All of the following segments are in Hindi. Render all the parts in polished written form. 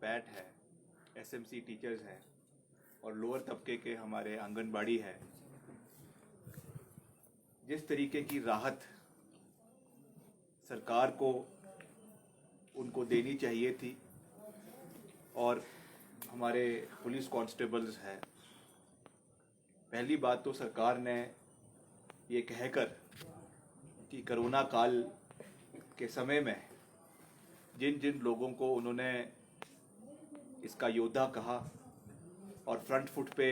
पैट है, एसएमसी टीचर्स हैं और लोअर तबके के हमारे आंगनबाड़ी है, जिस तरीके की राहत सरकार को उनको देनी चाहिए थी और हमारे पुलिस कांस्टेबल्स हैं, पहली बात तो सरकार ने ये कहकर कि कोरोना काल के समय में जिन जिन लोगों को उन्होंने इसका योद्धा कहा और फ्रंट फुट पे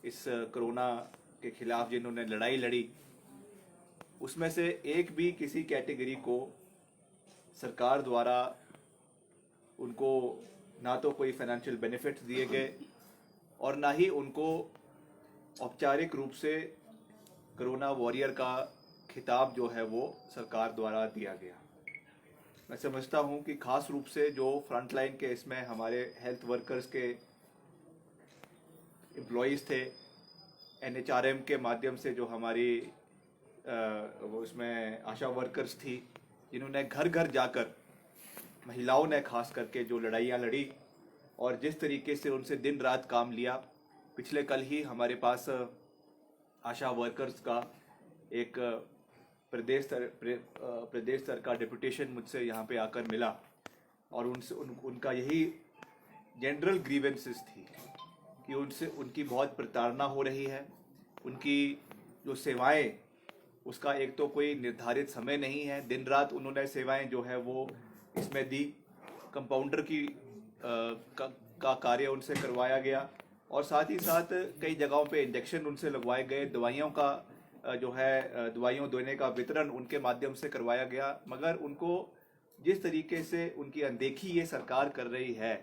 इस कोरोना के खिलाफ जिन्होंने लड़ाई लड़ी, उसमें से एक भी किसी कैटेगरी को सरकार द्वारा उनको ना तो कोई फाइनेंशियल बेनिफिट्स दिए गए और ना ही उनको औपचारिक रूप से कोरोना वॉरियर का खिताब जो है वो सरकार द्वारा दिया गया। मैं समझता हूँ कि खास रूप से जो फ्रंट लाइन के इसमें हमारे हेल्थ वर्कर्स के एम्प्लॉयज़ थे, एनएचआरएम के माध्यम से जो हमारी वो इसमें आशा वर्कर्स थी, जिन्होंने घर घर जाकर महिलाओं ने खास करके जो लड़ाइयाँ लड़ी और जिस तरीके से उनसे दिन रात काम लिया। पिछले कल ही हमारे पास आशा वर्कर्स का एक प्रदेश स्तर का डिप्यूटेशन मुझसे यहाँ पे आकर मिला और उनका यही जनरल ग्रीवेंसेस थी कि उनसे उनकी बहुत प्रताड़ना हो रही है। उनकी जो सेवाएं, उसका एक तो कोई निर्धारित समय नहीं है, दिन रात उन्होंने सेवाएं जो है वो इसमें दी। कंपाउंडर की का कार्य उनसे करवाया गया और साथ ही साथ कई जगहों पे इंजेक्शन उनसे लगवाए गए, दवाइयों का जो है दवाइयों देने का वितरण उनके माध्यम से करवाया गया। मगर उनको जिस तरीके से उनकी अनदेखी ये सरकार कर रही है,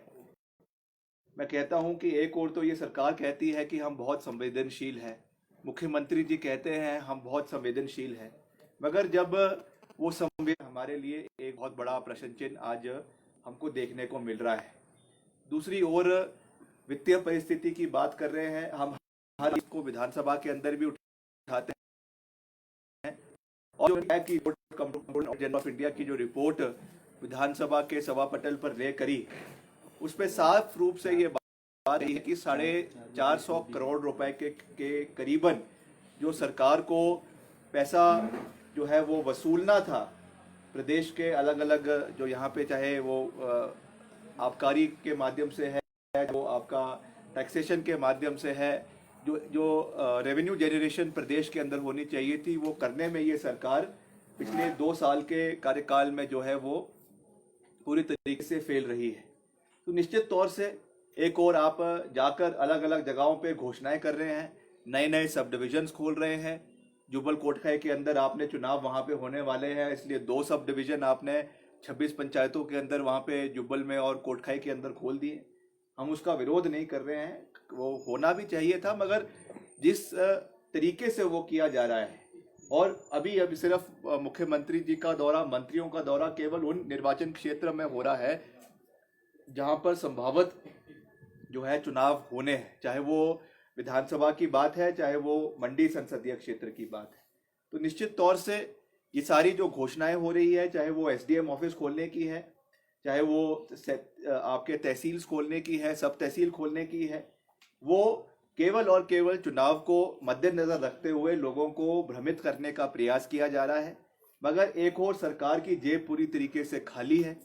मैं कहता हूं कि एक और तो ये सरकार कहती है कि हम बहुत संवेदनशील हैं, मुख्यमंत्री जी कहते हैं हम बहुत संवेदनशील हैं, मगर जब वो संवेदन हमारे लिए एक बहुत बड़ा प्रश्न चिन्ह आज हमको देखने को मिल रहा है। दूसरी ओर वित्तीय परिस्थिति की बात कर रहे हैं, हम हर इसको विधानसभा के अंदर भी उठाते हैं और जो है कि जनरल ऑफ इंडिया की जो रिपोर्ट विधानसभा के सभापटल पर ले करी, उस पर साफ रूप से ये बात है कि 450 करोड़ रुपए के करीबन जो सरकार को पैसा जो है वो वसूलना था प्रदेश के अलग अलग जो यहाँ पे, चाहे वो आबकारी के माध्यम से है, जो आपका टैक्सेशन के माध्यम से है, जो रेवेन्यू जनरेशन प्रदेश के अंदर होनी चाहिए थी, वो करने में ये सरकार पिछले 2 साल के कार्यकाल में जो है वो पूरी तरीके से फेल रही है। तो निश्चित तौर से एक और आप जाकर अलग अलग जगहों पे घोषणाएं कर रहे हैं, नए नए सब डिविजन्स खोल रहे हैं। जुब्बल कोटखाई के अंदर आपने चुनाव वहाँ पे होने वाले हैं, इसलिए 2 सब डिवीजन आपने 26 पंचायतों के अंदर वहाँ पे जुब्बल में और कोटखाई के अंदर खोल दिए। हम उसका विरोध नहीं कर रहे हैं, वो होना भी चाहिए था, मगर जिस तरीके से वो किया जा रहा है और अभी सिर्फ मुख्यमंत्री जी का दौरा, मंत्रियों का दौरा केवल उन निर्वाचन क्षेत्र में हो रहा है जहाँ पर संभावत जो है चुनाव होने हैं, चाहे वो विधानसभा की बात है, चाहे वो मंडी संसदीय क्षेत्र की बात है। तो निश्चित तौर से ये सारी जो घोषणाएं हो रही है, चाहे वो एसडीएम ऑफिस खोलने की है, चाहे वो आपके तहसील खोलने की है, सब तहसील खोलने की है, वो केवल और केवल चुनाव को मद्देनजर रखते हुए लोगों को भ्रमित करने का प्रयास किया जा रहा है। मगर एक और सरकार की जेब पूरी तरीके से खाली है।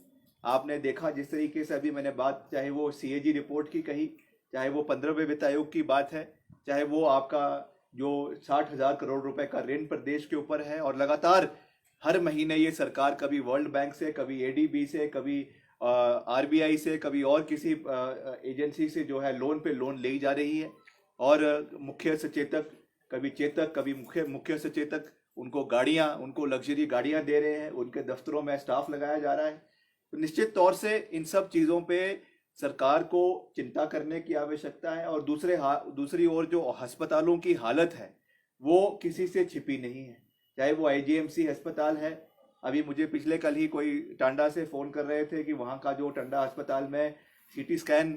आपने देखा जिस तरीके से अभी मैंने बात, चाहे वो सीएजी रिपोर्ट की कही, चाहे वो 15वें वित्त आयोग की बात है, चाहे वो आपका जो 60,000 करोड़ रुपए का ऋण प्रदेश के ऊपर है, और लगातार हर महीने ये सरकार कभी वर्ल्ड बैंक से, कभी एडीबी से, कभी आरबीआई से, कभी और किसी एजेंसी से जो है लोन पे लोन ले जा रही है। और मुख्य सचेतक, कभी चेतक, कभी मुख्य सचेतक, उनको गाड़ियां, उनको लग्जरी गाड़ियां दे रहे हैं, उनके दफ्तरों में स्टाफ लगाया जा रहा है। तो निश्चित तौर से इन सब चीज़ों पे सरकार को चिंता करने की आवश्यकता है। और दूसरी ओर जो अस्पतालों की हालत है वो किसी से छिपी नहीं है, चाहे वो आईजीएमसी अस्पताल है। अभी मुझे पिछले कल ही कोई टांडा से फ़ोन कर रहे थे कि वहाँ का जो टांडा अस्पताल में सीटी स्कैन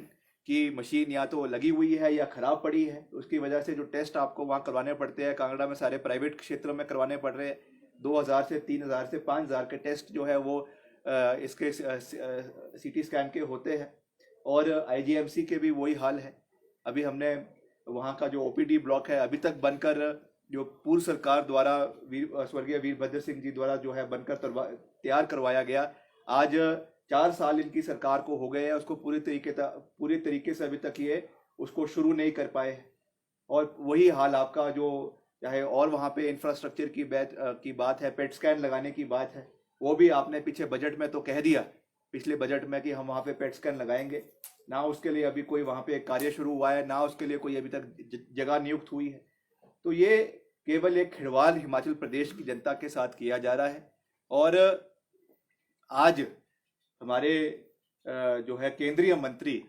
की मशीन या तो लगी हुई है या ख़राब पड़ी है, उसकी वजह से जो टेस्ट आपको वहाँ करवाने पड़ते हैं, कांगड़ा में सारे प्राइवेट क्षेत्र में करवाने पड़ रहे हैं, 2,000 से 3,000 से 5,000 के टेस्ट जो है वो इसके सीटी स्कैन के होते हैं, और आईजीएमसी के भी वही हाल है। अभी हमने वहाँ का जो ओपीडी ब्लॉक है अभी तक बनकर, जो पूर्व सरकार द्वारा स्वर्गीय वीरभद्र सिंह जी द्वारा जो है बनकर तैयार करवाया गया, आज 4 साल इनकी सरकार को हो गए हैं, उसको पूरी तरीके से अभी तक ये उसको शुरू नहीं कर पाए हैं। और वही हाल आपका जो चाहे और वहाँ पे इंफ्रास्ट्रक्चर की बात है, पेट स्कैन लगाने की बात है, वो भी आपने पीछे बजट में तो कह दिया, पिछले बजट में, कि हम वहाँ पे पेट स्कैन लगाएंगे। ना उसके लिए अभी कोई वहाँ पे कार्य शुरू हुआ है, ना उसके लिए कोई अभी तक जगह नियुक्त हुई है। तो ये केवल एक खिलवाड़ हिमाचल प्रदेश की जनता के साथ किया जा रहा है। और आज हमारे जो है केंद्रीय मंत्री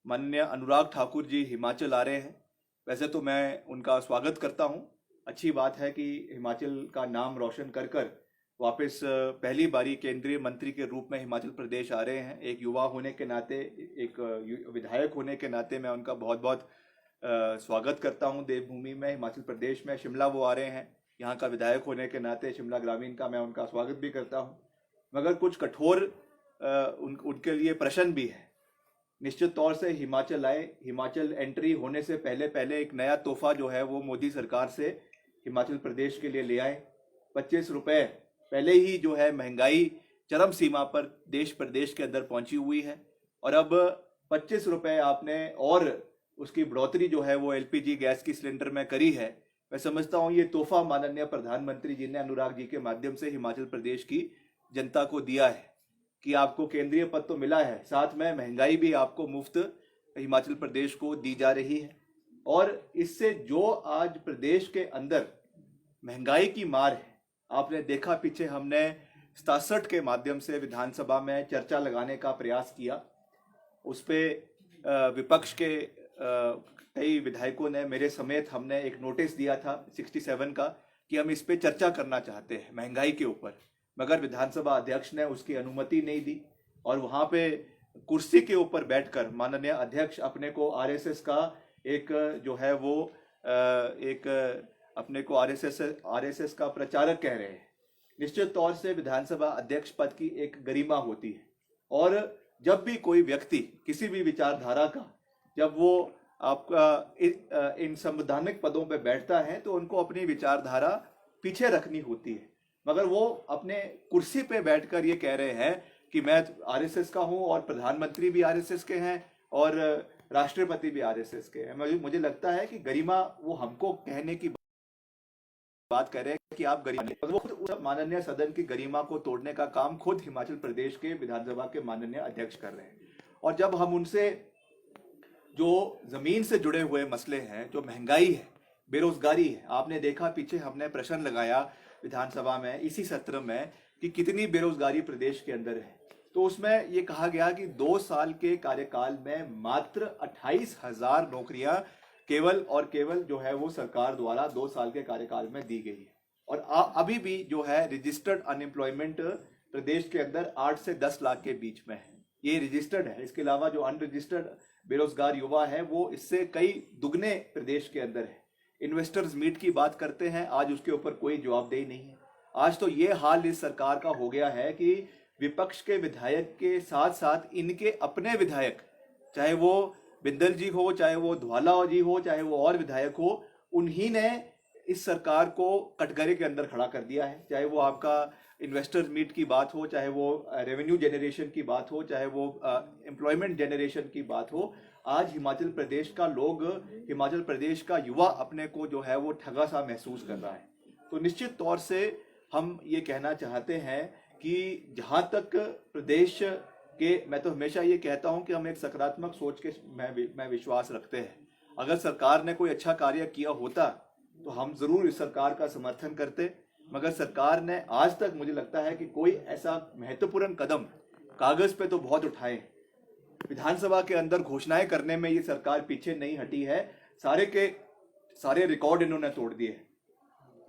माननीय अनुराग ठाकुर जी हिमाचल आ रहे हैं। वैसे तो मैं उनका स्वागत करता हूं। अच्छी बात है कि हिमाचल का नाम रोशन कर कर वापस पहली बारी केंद्रीय मंत्री के रूप में हिमाचल प्रदेश आ रहे हैं। एक युवा होने के नाते, एक विधायक होने के नाते मैं उनका बहुत बहुत स्वागत करता हूं। देवभूमि में, हिमाचल प्रदेश में, शिमला वो आ रहे हैं। यहाँ का विधायक होने के नाते शिमला ग्रामीण का मैं उनका स्वागत भी करता हूँ। मगर कुछ कठोर उनके लिए प्रश्न भी है। निश्चित तौर से हिमाचल आए, हिमाचल एंट्री होने से पहले पहले एक नया तोहफा जो है वो मोदी सरकार से हिमाचल प्रदेश के लिए ले आए। 25 रुपये पहले ही जो है महंगाई चरम सीमा पर देश प्रदेश के अंदर पहुंची हुई है, और अब 25 रुपये आपने और उसकी बढ़ोतरी जो है वो एलपीजी गैस की सिलेंडर में करी है। मैं समझता हूँ ये तोहफा माननीय प्रधानमंत्री जी ने अनुराग जी के माध्यम से हिमाचल प्रदेश की जनता को दिया है कि आपको केंद्रीय पद तो मिला है, साथ में महंगाई भी आपको मुफ्त हिमाचल प्रदेश को दी जा रही है। और इससे जो आज प्रदेश के अंदर महंगाई की मार है, आपने देखा पीछे हमने 67 के माध्यम से विधानसभा में चर्चा लगाने का प्रयास किया। उस पर विपक्ष के कई विधायकों ने, मेरे समेत, हमने एक नोटिस दिया था 67 का कि हम इस पे चर्चा करना चाहते हैं महंगाई के ऊपर, मगर विधानसभा अध्यक्ष ने उसकी अनुमति नहीं दी। और वहाँ पे कुर्सी के ऊपर बैठकर माननीय अध्यक्ष अपने को आरएसएस का एक जो है वो एक अपने को आरएसएस का प्रचारक कह रहे हैं। निश्चित तौर से विधानसभा अध्यक्ष पद की एक गरिमा होती है, और जब भी कोई व्यक्ति किसी भी विचारधारा का, जब वो आपका इन संवैधानिक पदों पे बैठता है तो उनको अपनी विचारधारा पीछे रखनी होती है। मगर वो अपने कुर्सी पे बैठकर ये कह रहे हैं कि मैं आरएसएस का हूं, और प्रधानमंत्री भी आरएसएस के हैं, और राष्ट्रपति भी आरएसएस के हैं। मुझे लगता है कि गरिमा वो हमको कहने की बात कर रहे हैं कि आप गरिमा, वो खुद माननीय सदन की गरिमा को तोड़ने का काम खुद हिमाचल प्रदेश के विधानसभा के माननीय अध्यक्ष कर रहे हैं। और जब हम उनसे जो जमीन से जुड़े हुए मसले हैं, जो महंगाई है, बेरोजगारी है, आपने देखा पीछे हमने प्रश्न लगाया विधानसभा में इसी सत्र में कि कितनी बेरोजगारी प्रदेश के अंदर है, तो उसमें ये कहा गया कि 2 साल के कार्यकाल में मात्र 28,000 नौकरियां केवल और केवल जो है वो सरकार द्वारा 2 साल के कार्यकाल में दी गई है। और अभी भी जो है रजिस्टर्ड अनएम्प्लॉयमेंट प्रदेश के अंदर 8 से 10 लाख के बीच में है। ये रजिस्टर्ड है, इसके अलावा जो अनरजिस्टर्ड बेरोजगार युवा है वो इससे कई दुगने प्रदेश के अंदर है। इन्वेस्टर्स मीट की बात करते हैं, आज उसके ऊपर कोई जवाबदेही नहीं है। आज तो ये हाल इस सरकार का हो गया है कि विपक्ष के विधायक के साथ साथ इनके अपने विधायक, चाहे वो बिंदल जी हो, चाहे वो धवाला जी हो, चाहे वो और विधायक हो, उन्हीं ने इस सरकार को कटघरे के अंदर खड़ा कर दिया है। चाहे वो आपका इन्वेस्टर्स मीट की बात हो, चाहे वो रेवेन्यू जनरेशन की बात हो, चाहे वो एम्प्लॉयमेंट जनरेशन की बात हो, आज हिमाचल प्रदेश का लोग, हिमाचल प्रदेश का युवा अपने को जो है वो ठगा सा महसूस कर रहा है। तो निश्चित तौर से हम ये कहना चाहते हैं कि जहाँ तक प्रदेश के, मैं तो हमेशा ये कहता हूँ कि हम एक सकारात्मक सोच के मैं विश्वास रखते हैं। अगर सरकार ने कोई अच्छा कार्य किया होता तो हम जरूर इस सरकार का समर्थन करते, मगर सरकार ने आज तक मुझे लगता है कि कोई ऐसा महत्वपूर्ण कदम, कागज पे तो बहुत उठाए, विधानसभा के अंदर घोषणाएं करने में ये सरकार पीछे नहीं हटी है। सारे के सारे रिकॉर्ड इन्होंने तोड़ दिए,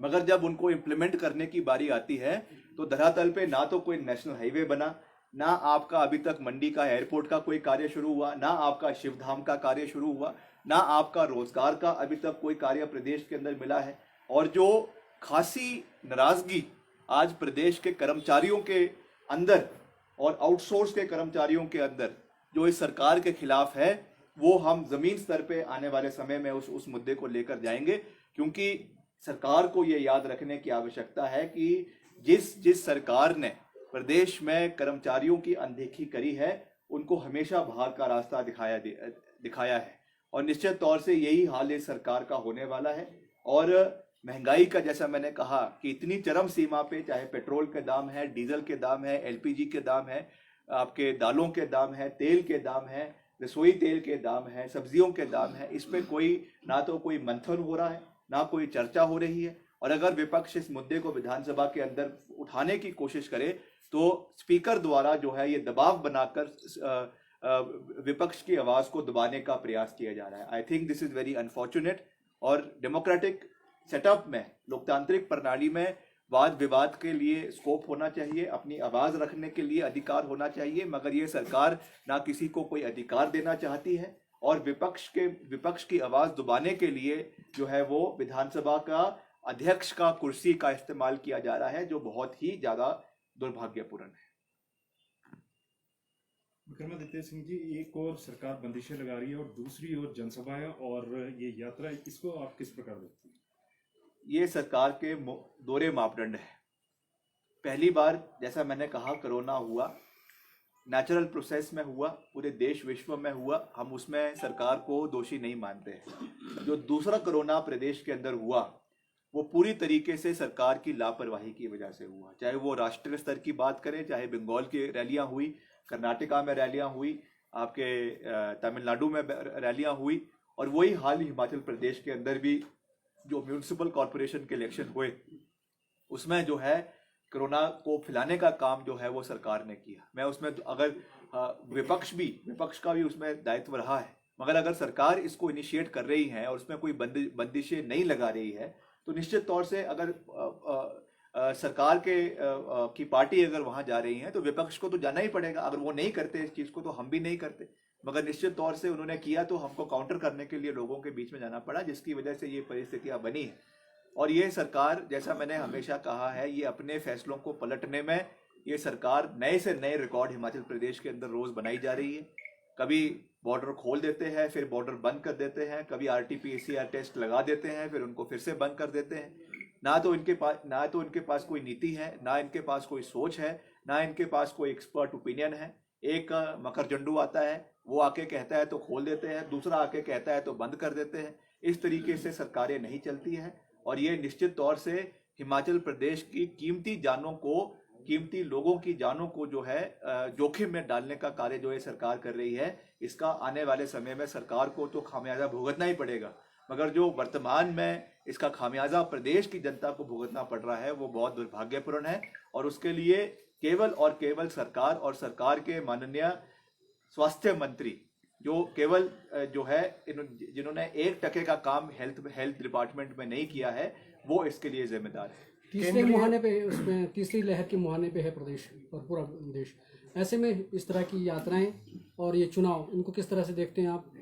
मगर जब उनको इम्प्लीमेंट करने की बारी आती है तो धरातल पे ना तो कोई नेशनल हाईवे बना, ना आपका अभी तक मंडी का एयरपोर्ट का कोई कार्य शुरू हुआ, ना आपका शिवधाम का कार्य शुरू हुआ, ना आपका रोजगार का अभी तक कोई कार्य प्रदेश के अंदर मिला है। और जो खासी नाराजगी आज प्रदेश के कर्मचारियों के अंदर और आउटसोर्स के कर्मचारियों के अंदर जो इस सरकार के खिलाफ है, वो हम जमीन स्तर पे आने वाले समय में उस मुद्दे को लेकर जाएंगे। क्योंकि सरकार को ये याद रखने की आवश्यकता है कि जिस सरकार ने प्रदेश में कर्मचारियों की अनदेखी करी है, उनको हमेशा बाहर का रास्ता दिखाया है और निश्चित तौर से यही हाल इस सरकार का होने वाला है। और महंगाई का, जैसा मैंने कहा कि इतनी चरम सीमा पे, चाहे पेट्रोल के दाम है, डीजल के दाम है, एलपीजी के दाम है, आपके दालों के दाम है, तेल के दाम है, रसोई तेल के दाम है, सब्जियों के दाम है, इस पे ना तो कोई मंथन हो रहा है, ना कोई चर्चा हो रही है। और अगर विपक्ष इस मुद्दे को विधानसभा के अंदर उठाने की कोशिश करे तो स्पीकर द्वारा जो है ये दबाव बनाकर विपक्ष की आवाज को दबाने का प्रयास किया जा रहा है। I think this is very unfortunate. और डेमोक्रेटिक सेटअप में, लोकतांत्रिक प्रणाली में वाद विवाद के लिए स्कोप होना चाहिए, अपनी आवाज रखने के लिए अधिकार होना चाहिए, मगर ये सरकार ना किसी को कोई अधिकार देना चाहती है और विपक्ष की आवाज दबाने के लिए जो है वो विधानसभा का अध्यक्ष का कुर्सी का इस्तेमाल किया जा रहा है, जो बहुत ही ज्यादा दुर्भाग्यपूर्ण है। विक्रमादित्य सिंह जी, एक और सरकार बंदिशें लगा रही है और दूसरी ओर जनसभाएं और ये यात्रा, इसको आप किस प्रकार देखते हैं? ये सरकार के दोहरे मापदंड है। पहली बार, जैसा मैंने कहा, कोरोना हुआ, नेचुरल प्रोसेस में हुआ, पूरे देश विश्व में हुआ, हम उसमें सरकार को दोषी नहीं मानते हैं। जो दूसरा कोरोना प्रदेश के अंदर हुआ वो पूरी तरीके से सरकार की लापरवाही की वजह से हुआ। चाहे वो राष्ट्रीय स्तर की बात करें, चाहे बंगाल की रैलियां हुई, कर्नाटका में रैलियां हुई, आपके तमिलनाडु में रैलियां हुई, और वही हाल हिमाचल प्रदेश के अंदर भी जो म्यूनिसिपल कॉरपोरेशन के इलेक्शन हुए उसमें जो है कोरोना को फैलाने का काम जो है वो सरकार ने किया। मैं उसमें अगर विपक्ष का भी उसमें दायित्व रहा है, मगर अगर सरकार इसको इनिशिएट कर रही है और उसमें कोई बंदिशें नहीं लगा रही है तो निश्चित तौर से अगर सरकार की पार्टी अगर वहां जा रही है तो विपक्ष को तो जाना ही पड़ेगा। अगर वो नहीं करते इस चीज को तो हम भी नहीं करते, मगर निश्चित तौर से उन्होंने किया तो हमको काउंटर करने के लिए लोगों के बीच में जाना पड़ा, जिसकी वजह से ये परिस्थितियां बनी है। और ये सरकार, जैसा मैंने हमेशा कहा है, ये अपने फैसलों को पलटने में ये सरकार नए से नए रिकॉर्ड हिमाचल प्रदेश के अंदर रोज बनाई जा रही है। कभी बॉर्डर खोल देते हैं, फिर बॉर्डर बंद कर देते हैं, कभी आरटी-पीसीआर टेस्ट लगा देते हैं, फिर उनको फिर से बंद कर देते हैं। ना तो इनके पास कोई नीति है, ना इनके पास कोई सोच है, ना इनके पास कोई एक्सपर्ट ओपिनियन है। एक मकरजंडू आता है, वो आके कहता है तो खोल देते हैं, दूसरा आके कहता है तो बंद कर देते हैं। इस तरीके से सरकारें नहीं चलती हैं और ये निश्चित तौर से हिमाचल प्रदेश की कीमती लोगों की जानों को जो है जोखिम में डालने का कार्य जो ये सरकार कर रही है, इसका आने वाले समय में सरकार को तो खामियाजा भुगतना ही पड़ेगा, मगर जो वर्तमान में इसका खामियाजा प्रदेश की जनता को भुगतना पड़ रहा है वो बहुत दुर्भाग्यपूर्ण है। और उसके लिए केवल और केवल सरकार और सरकार के माननीय स्वास्थ्य मंत्री जो केवल जो है जिन्होंने 1% का काम हेल्थ डिपार्टमेंट में नहीं किया है, वो इसके लिए जिम्मेदार है। तीसरे मुहाने पे, उसमें तीसरी लहर के मुहाने पे है प्रदेश और पूरा देश। ऐसे में इस तरह की यात्राएं और ये चुनाव, इनको किस तरह से देखते हैं आप?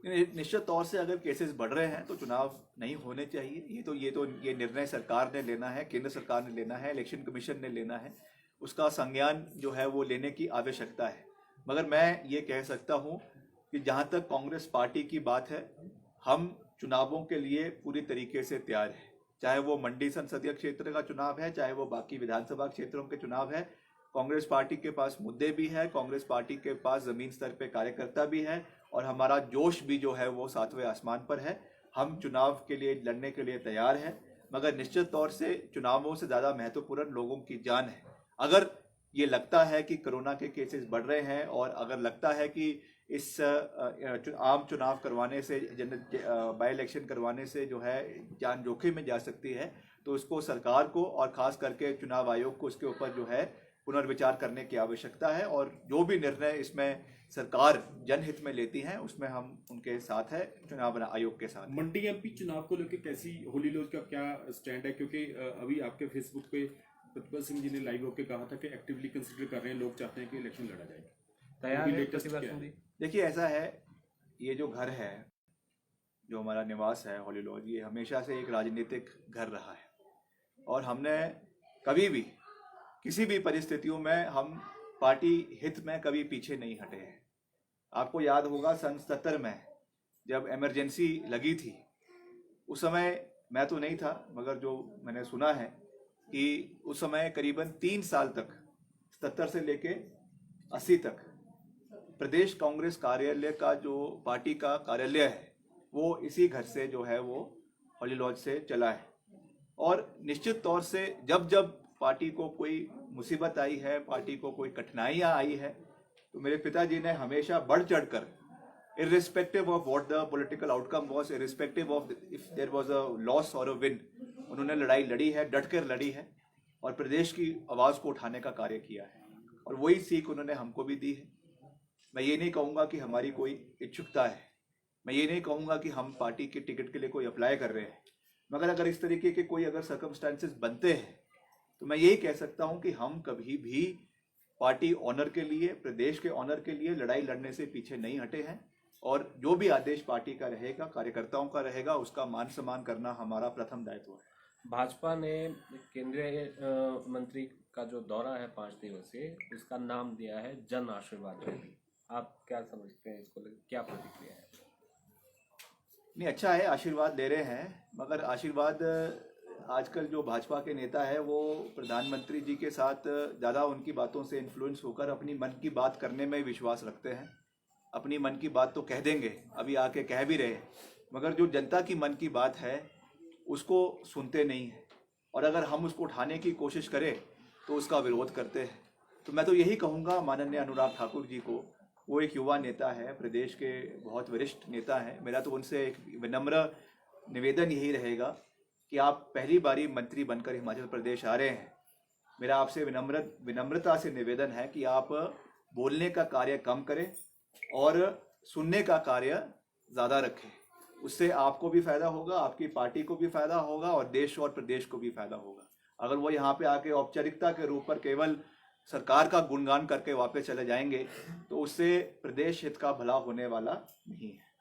निश्चित तौर से अगर केसेस बढ़ रहे हैं तो चुनाव नहीं होने चाहिए। ये निर्णय सरकार ने लेना है, केंद्र सरकार ने लेना है, इलेक्शन कमीशन ने लेना है, उसका संज्ञान जो है वो लेने की आवश्यकता है। मगर मैं ये कह सकता हूँ कि जहाँ तक कांग्रेस पार्टी की बात है, हम चुनावों के लिए पूरी तरीके से तैयार हैं। चाहे वो मंडी संसदीय क्षेत्र का चुनाव है, चाहे वो बाकी विधानसभा क्षेत्रों के चुनाव है, कांग्रेस पार्टी के पास मुद्दे भी है, कांग्रेस पार्टी के पास जमीन स्तर पे कार्यकर्ता भी है और हमारा जोश भी जो है वो 7वें आसमान पर है। हम चुनाव के लिए लड़ने के लिए तैयार हैं, मगर निश्चित तौर से चुनावों से ज़्यादा महत्वपूर्ण लोगों की जान है। अगर ये लगता है कि कोरोना के केसेस बढ़ रहे हैं और अगर लगता है कि इस आम चुनाव करवाने से, बाई इलेक्शन करवाने से जो है जान जोखिम में जा सकती है, तो उसको सरकार को और ख़ास करके चुनाव आयोग को उसके ऊपर जो है पुनर्विचार करने की आवश्यकता है। और जो भी निर्णय इसमें सरकार जनहित में लेती है उसमें हम उनके साथ है, चुनाव आयोग के साथ। मंडी एमपी चुनाव को लेकर कैसी होली लॉज का क्या स्टैंड है? क्योंकि अभी आपके फेसबुक पे प्रतिभा सिंह जी ने लाइव होकर कहा था कि एक्टिवली कंसिडर कर रहे हैं, लोग चाहते हैं कि इलेक्शन लड़ा जाए। तैयार है प्रतिभा सिंह जी? देखिए, ऐसा है, ये जो घर है, जो हमारा निवास है होली लॉज, ये हमेशा से एक राजनीतिक घर रहा है और हमने कभी भी किसी भी परिस्थितियों में हम पार्टी हित में कभी पीछे नहीं हटे हैं। आपको याद होगा सन 77 में जब इमरजेंसी लगी थी, उस समय मैं तो नहीं था, मगर जो मैंने सुना है कि उस समय करीबन 3 साल तक 77 से लेके 80 तक प्रदेश कांग्रेस कार्यालय का जो पार्टी का कार्यालय है वो इसी घर से जो है वो हॉली लॉज से चला है। और निश्चित तौर से जब जब पार्टी को कोई मुसीबत आई है, पार्टी को कोई कठिनाइयाँ आई है, तो मेरे पिताजी ने हमेशा बढ़ चढ़कर irrespective of what the political outcome was, irrespective of if there was a loss or a win, उन्होंने लड़ाई लड़ी है, डट कर लड़ी है और प्रदेश की आवाज़ को उठाने का कार्य किया है। और वही सीख उन्होंने हमको भी दी है। मैं ये नहीं कहूँगा कि हमारी कोई इच्छुकता है, मैं ये नहीं कहूँगा कि हम पार्टी के टिकट के लिए कोई अप्लाई कर रहे हैं, मगर अगर इस तरीके के कोई अगर सर्कमस्टांसेस बनते हैं तो मैं यही कह सकता हूँ कि हम कभी भी पार्टी ऑनर के लिए, प्रदेश के ऑनर के लिए लड़ाई लड़ने से पीछे नहीं हटे हैं। और जो भी आदेश पार्टी का रहेगा, कार्यकर्ताओं का रहेगा, उसका मान सम्मान करना हमारा प्रथम दायित्व है। भाजपा ने केंद्रीय मंत्री का जो दौरा है 5 दिवसीय, उसका नाम दिया है जन आशीर्वाद रैली। आप क्या समझते हैं इसको लेकर, क्या प्रतिक्रिया है? नहीं, अच्छा है, आशीर्वाद ले रहे हैं, मगर आशीर्वाद आजकल जो भाजपा के नेता है वो प्रधानमंत्री जी के साथ ज़्यादा उनकी बातों से इन्फ्लुएंस होकर अपनी मन की बात करने में विश्वास रखते हैं। अपनी मन की बात तो कह देंगे, अभी आके कह भी रहे, मगर जो जनता की मन की बात है उसको सुनते नहीं हैं। और अगर हम उसको उठाने की कोशिश करें तो उसका विरोध करते हैं। तो मैं तो यही कहूँगा माननीय अनुराग ठाकुर जी को, वो एक युवा नेता है, प्रदेश के बहुत वरिष्ठ नेता हैं, मेरा तो उनसे एक विनम्र निवेदन यही रहेगा कि आप पहली बारी मंत्री बनकर हिमाचल प्रदेश आ रहे हैं। मेरा आपसे विनम्रता से निवेदन है कि आप बोलने का कार्य कम करें और सुनने का कार्य ज़्यादा रखें। उससे आपको भी फ़ायदा होगा, आपकी पार्टी को भी फ़ायदा होगा और देश और प्रदेश को भी फ़ायदा होगा। अगर वो यहाँ पे आके औपचारिकता के रूप पर केवल सरकार का गुणगान करके वापस चले जाएंगे तो उससे प्रदेश हित का भला होने वाला नहीं है।